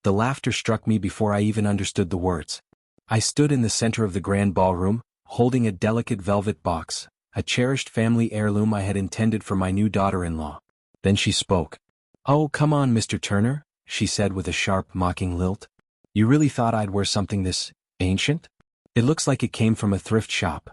The laughter struck me before I even understood the words. I stood in the center of the grand ballroom, holding a delicate velvet box, a cherished family heirloom I had intended for my new daughter-in-law. Then she spoke. "Oh, come on, Mr. Turner," she said with a sharp, mocking lilt. "You really thought I'd wear something this ancient? It looks like it came from a thrift shop."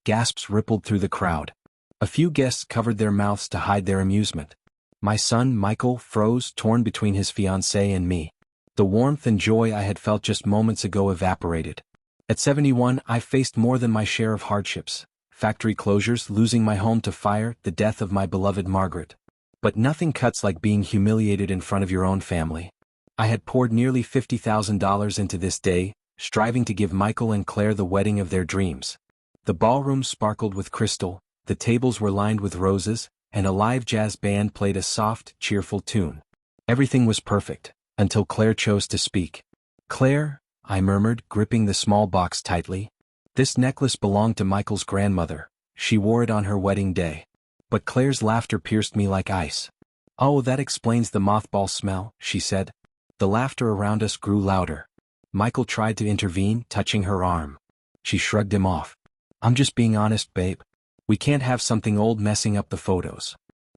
Gasps rippled through the crowd. A few guests covered their mouths to hide their amusement. My son, Michael, froze, torn between his fiancée and me. The warmth and joy I had felt just moments ago evaporated. At 71, I faced more than my share of hardships: factory closures, losing my home to fire, the death of my beloved Margaret. But nothing cuts like being humiliated in front of your own family. I had poured nearly $50,000 into this day, striving to give Michael and Claire the wedding of their dreams. The ballroom sparkled with crystal, the tables were lined with roses, and a live jazz band played a soft, cheerful tune. Everything was perfect, until Claire chose to speak. "Claire," I murmured, gripping the small box tightly. "This necklace belonged to Michael's grandmother. She wore it on her wedding day." But Claire's laughter pierced me like ice. "Oh, that explains the mothball smell," she said. The laughter around us grew louder. Michael tried to intervene, touching her arm. She shrugged him off. "I'm just being honest, babe. We can't have something old messing up the photos."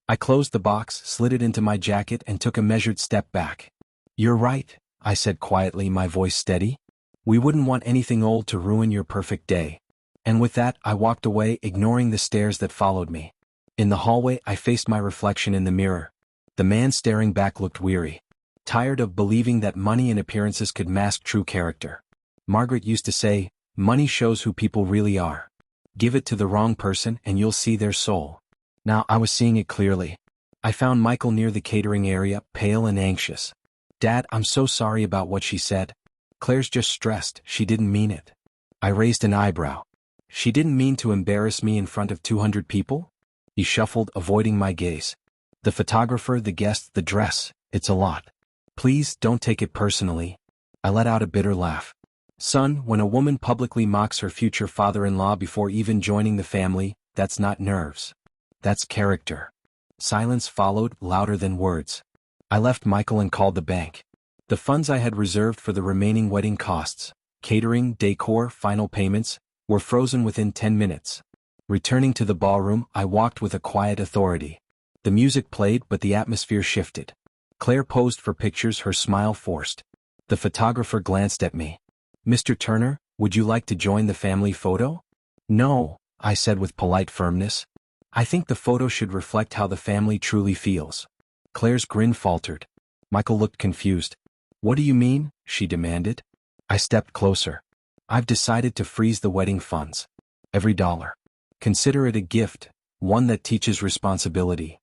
I closed the box, slid it into my jacket, and took a measured step back. "You're right," I said quietly, my voice steady. "We wouldn't want anything old to ruin your perfect day." And with that, I walked away, ignoring the stares that followed me. In the hallway, I faced my reflection in the mirror. The man staring back looked weary, tired of believing that money and appearances could mask true character. Margaret used to say, "Money shows who people really are. Give it to the wrong person and you'll see their soul." Now I was seeing it clearly. I found Michael near the catering area, pale and anxious. "Dad, I'm so sorry about what she said. Claire's just stressed, she didn't mean it." I raised an eyebrow. "She didn't mean to embarrass me in front of 200 people? He shuffled, avoiding my gaze. "The photographer, the guests, the dress, it's a lot. Please, don't take it personally." I let out a bitter laugh. "Son, when a woman publicly mocks her future father-in-law before even joining the family, that's not nerves. That's character." Silence followed, louder than words. I left Michael and called the bank. The funds I had reserved for the remaining wedding costs, catering, decor, final payments, were frozen within 10 minutes. Returning to the ballroom, I walked with a quiet authority. The music played, but the atmosphere shifted. Claire posed for pictures, her smile forced. The photographer glanced at me. "Mr. Turner, would you like to join the family photo?" "No," I said with polite firmness. "I think the photo should reflect how the family truly feels." Claire's grin faltered. Michael looked confused. "What do you mean?" she demanded. I stepped closer. "I've decided to freeze the wedding funds. Every dollar. Consider it a gift, one that teaches responsibility."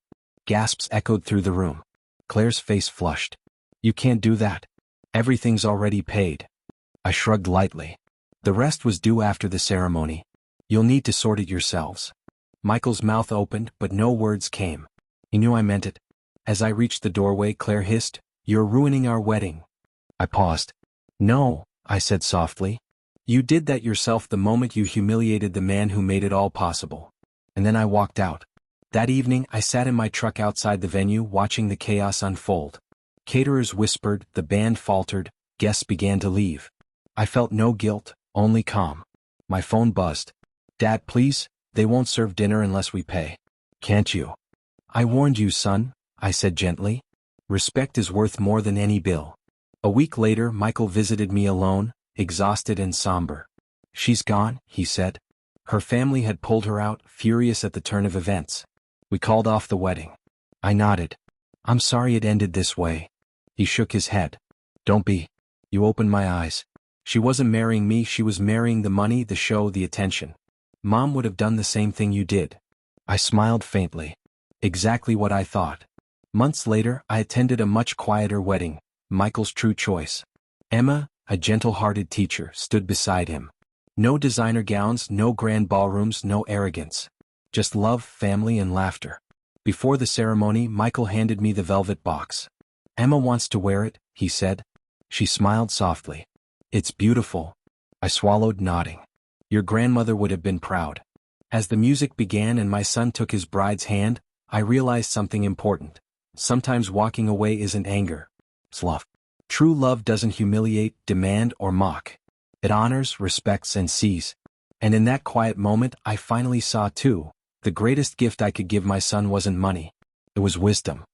Gasps echoed through the room. Claire's face flushed. "You can't do that. Everything's already paid." I shrugged lightly. "The rest was due after the ceremony. You'll need to sort it yourselves." Michael's mouth opened, but no words came. He knew I meant it. As I reached the doorway, Claire hissed, "You're ruining our wedding." I paused. "No," I said softly. "You did that yourself the moment you humiliated the man who made it all possible." And then I walked out. That evening, I sat in my truck outside the venue, watching the chaos unfold. Caterers whispered, the band faltered, guests began to leave. I felt no guilt, only calm. My phone buzzed. "Dad, please, they won't serve dinner unless we pay. Can't you?" "I warned you, son," I said gently. "Respect is worth more than any bill." A week later, Michael visited me alone, exhausted and somber. "She's gone," he said. Her family had pulled her out, furious at the turn of events. "We called off the wedding." I nodded. "I'm sorry it ended this way." He shook his head. "Don't be. You opened my eyes. She wasn't marrying me, she was marrying the money, the show, the attention. Mom would have done the same thing you did." I smiled faintly. Exactly what I thought. Months later, I attended a much quieter wedding, Michael's true choice. Emma, a gentle-hearted teacher, stood beside him. No designer gowns, no grand ballrooms, no arrogance. Just love, family, and laughter. Before the ceremony, Michael handed me the velvet box. "Emma wants to wear it," he said. She smiled softly. "It's beautiful." I swallowed, nodding. "Your grandmother would have been proud." As the music began and my son took his bride's hand, I realized something important. Sometimes walking away isn't anger. It's love. True love doesn't humiliate, demand, or mock. It honors, respects, and sees. And in that quiet moment, I finally saw too. The greatest gift I could give my son wasn't money. It was wisdom.